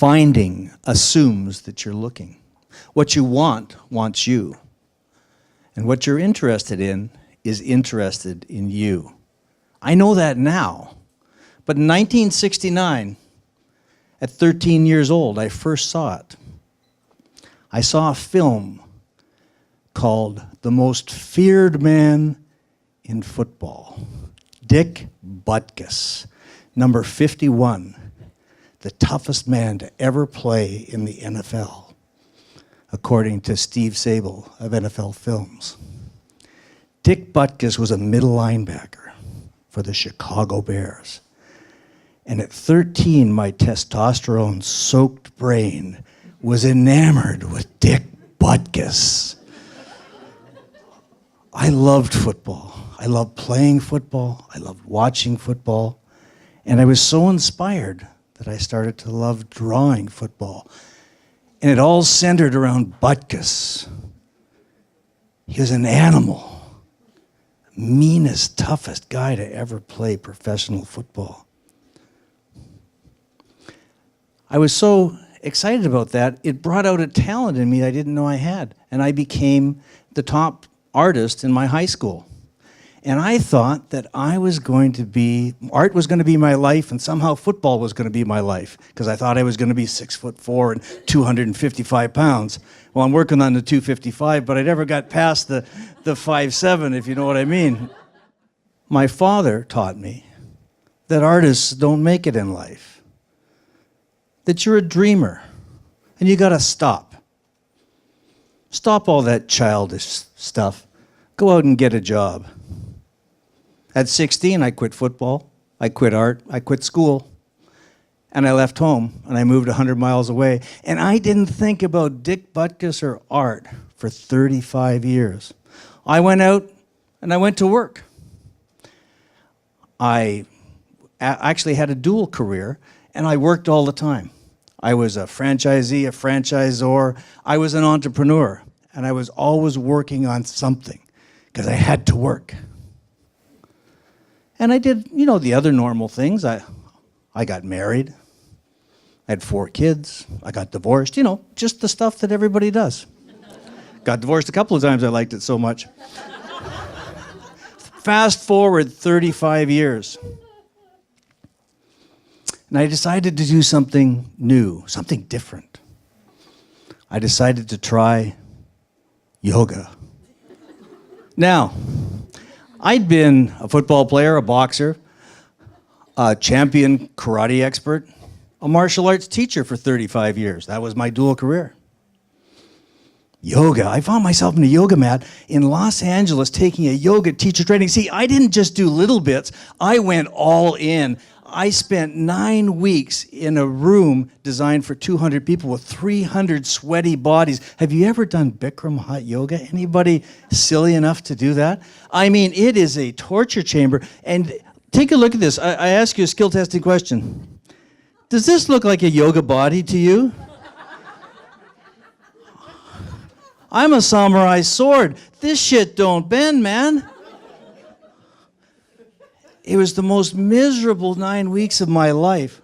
Finding assumes that you're looking. What you want wants you. And what you're interested in is interested in you. I know that now. But in 1969, at 13 years old, I first saw it. I saw a film called The Most Feared Man in Football. Dick Butkus, number 51, the toughest man to ever play in the NFL, according to Steve Sable of NFL Films. Dick Butkus was a middle linebacker for the Chicago Bears. And at 13, my testosterone-soaked brain was enamored with Dick Butkus. I loved football. I loved playing football. I loved watching football. And I was so inspired that I started to love drawing football. And it all centered around Butkus. He was an animal. Meanest, toughest guy to ever play professional football. I was so excited about that, it brought out a talent in me I didn't know I had. And I became the top artist in my high school. And I thought that art was going to be my life, and somehow football was going to be my life, because I thought I was going to be 6'4" and 255 pounds. Well, I'm working on the 255, but I never got past the 5'7", if you know what I mean. My father taught me that artists don't make it in life, that you're a dreamer, and you got to stop. Stop all that childish stuff. Go out and get a job. At 16, I quit football, I quit art, I quit school, and I left home, and I moved 100 miles away. And I didn't think about Dick Butkus or art for 35 years. I went out, and I went to work. I actually had a dual career, and I worked all the time. I was a franchisee, a franchisor. I was an entrepreneur, and I was always working on something because I had to work. And I did, the other normal things. I got married. I had 4 kids. I got divorced. Just the stuff that everybody does. Got divorced a couple of times. I liked it so much. Fast forward 35 years. And I decided to do something new, something different. I decided to try yoga. Now, I'd been a football player, a boxer, a champion karate expert, a martial arts teacher for 35 years. That was my dual career. Yoga. I found myself in a yoga mat in Los Angeles taking a yoga teacher training. See, I didn't just do little bits. I went all in. I spent 9 weeks in a room designed for 200 people with 300 sweaty bodies. Have you ever done Bikram hot yoga? Anybody silly enough to do that? I mean, it is a torture chamber. And take a look at this. I ask you a skill testing question. Does this look like a yoga body to you? I'm a samurai sword. This shit don't bend, man. It was the most miserable 9 weeks of my life.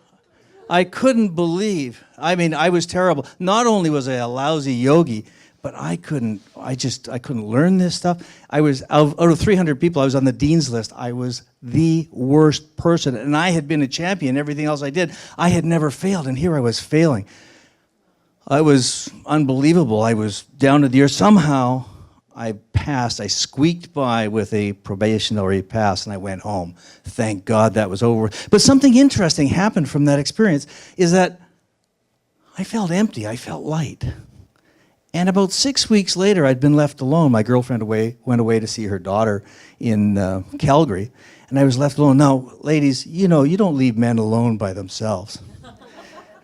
I couldn't believe. I was terrible. Not only was I a lousy yogi, but I couldn't learn this stuff. I was, out of 300 people, I was on the dean's list. I was the worst person. And I had been a champion, everything else I did. I had never failed, and here I was failing. It was unbelievable. I was down to the earth. Somehow, I passed. I squeaked by with a probationary pass, and I went home. Thank God that was over. But something interesting happened from that experience is that I felt empty. I felt light. And about 6 weeks later, I'd been left alone. My girlfriend went away to see her daughter in Calgary, and I was left alone. Now, ladies, you don't leave men alone by themselves.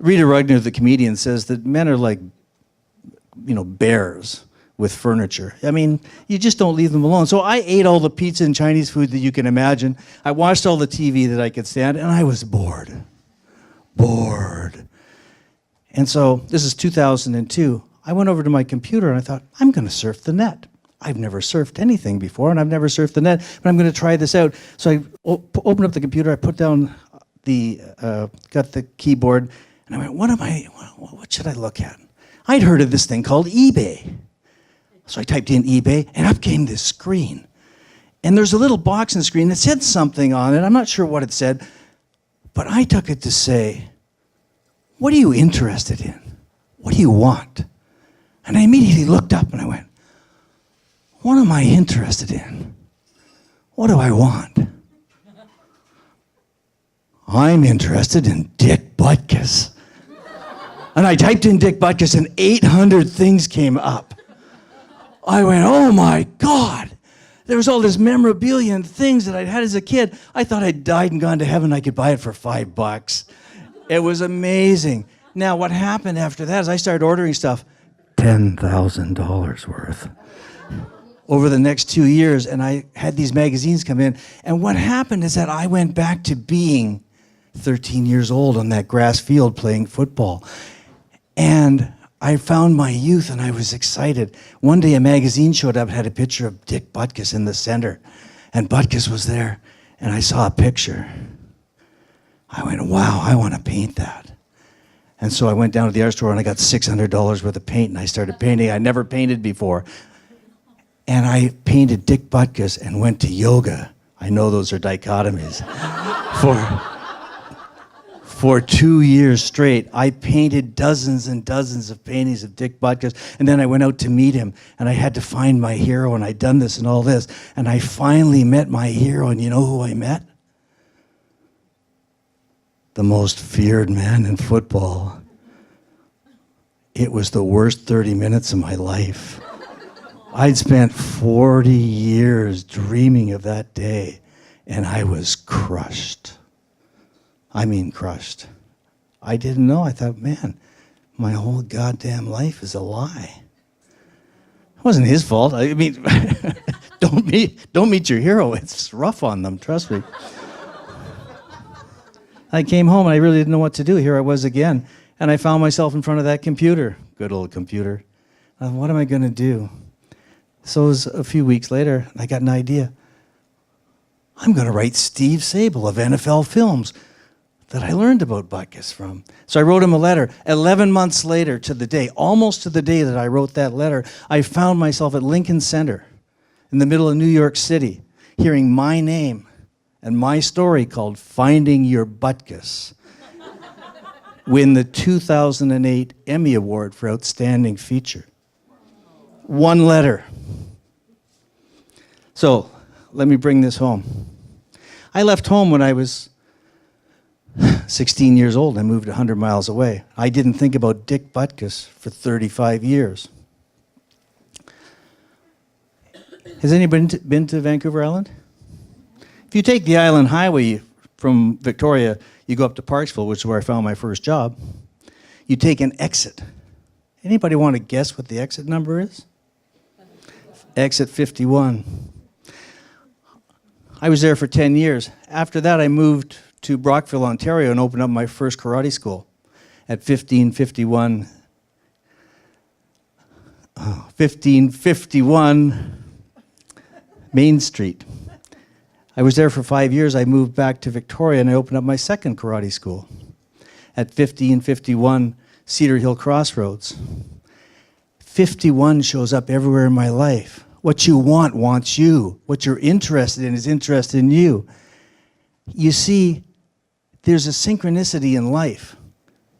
Rita Rugner, the comedian, says that men are like, bears with furniture. You just don't leave them alone. So I ate all the pizza and Chinese food that you can imagine. I watched all the TV that I could stand, and I was bored. And so this is 2002. I went over to my computer, and I thought, I'm going to surf the net. I've never surfed anything before, and I've never surfed the net, but I'm going to try this out. So I opened up the computer, I put down got the keyboard, And I went, what should I look at? I'd heard of this thing called eBay. So I typed in eBay, and up came this screen. And there's a little box on the screen that said something on it. I'm not sure what it said, but I took it to say, what are you interested in? What do you want? And I immediately looked up and I went, what am I interested in? What do I want? I'm interested in Dick Butkus. And I typed in Dick Butkus and 800 things came up. I went, oh my God. There was all this memorabilia and things that I'd had as a kid. I thought I'd died and gone to heaven. I could buy it for $5. It was amazing. Now, what happened after that is I started ordering stuff, $10,000 worth, over the next 2 years. And I had these magazines come in. And what happened is that I went back to being 13 years old on that grass field playing football. And I found my youth and I was excited. One day a magazine showed up and had a picture of Dick Butkus in the center. And Butkus was there. And I saw a picture. I went, wow, I want to paint that. And so I went down to the art store and I got $600 worth of paint and I started painting. I never painted before. And I painted Dick Butkus and went to yoga. I know those are dichotomies. For 2 years straight, I painted dozens and dozens of paintings of Dick Butkus, and then I went out to meet him, and I had to find my hero, and I'd done this and all this, and I finally met my hero, and you know who I met? The most feared man in football. It was the worst 30 minutes of my life. I'd spent 40 years dreaming of that day, and I was crushed. I mean crushed. I didn't know. I thought, man, my whole goddamn life is a lie. It wasn't his fault. I mean, don't meet your hero. It's rough on them, trust me. I came home and I really didn't know what to do. Here I was again. And I found myself in front of that computer. Good old computer. What am I going to do? So it was a few weeks later, and I got an idea. I'm going to write Steve Sable of NFL Films that I learned about Butkus from. So I wrote him a letter. 11 months later, to the day, almost to the day that I wrote that letter, I found myself at Lincoln Center in the middle of New York City, hearing my name and my story called Finding Your Butkus win the 2008 Emmy Award for Outstanding Feature. One letter. So let me bring this home. I left home when I was 16 years old. I moved 100 miles away. I didn't think about Dick Butkus for 35 years. Has anybody been to Vancouver Island? If you take the Island Highway from Victoria, you go up to Parksville, which is where I found my first job. You take an exit. Anybody want to guess what the exit number is? Exit 51. I was there for 10 years. After that, I moved to Brockville, Ontario, and opened up my first karate school at 1551 Main Street. I was there for 5 years. I moved back to Victoria, and I opened up my second karate school at 1551 Cedar Hill Crossroads. 51 shows up everywhere in my life. What you want wants you. What you're interested in is interested in you. You see, there's a synchronicity in life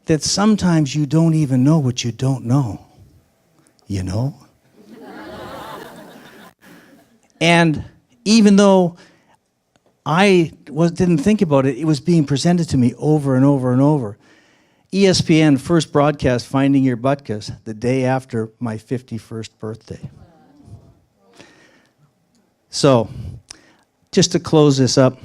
that sometimes you don't even know what you don't know. You know? And even though I didn't think about it, it was being presented to me over and over and over. ESPN first broadcast Finding Your Butkus the day after my 51st birthday. So, just to close this up,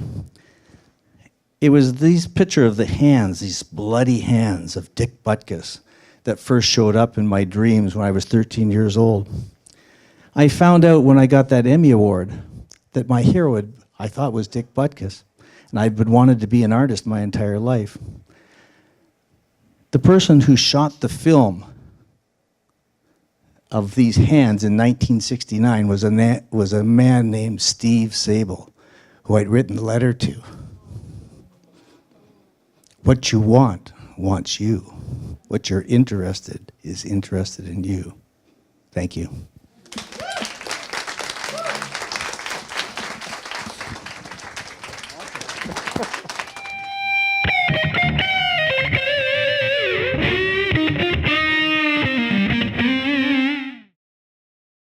it was this picture of the hands, these bloody hands of Dick Butkus, that first showed up in my dreams when I was 13 years old. I found out when I got that Emmy Award that my hero I thought was Dick Butkus, and I'd been wanted to be an artist my entire life. The person who shot the film of these hands in 1969 was a man named Steve Sable, who I'd written the letter to. What you want wants you. What you're interested is interested in you. Thank you.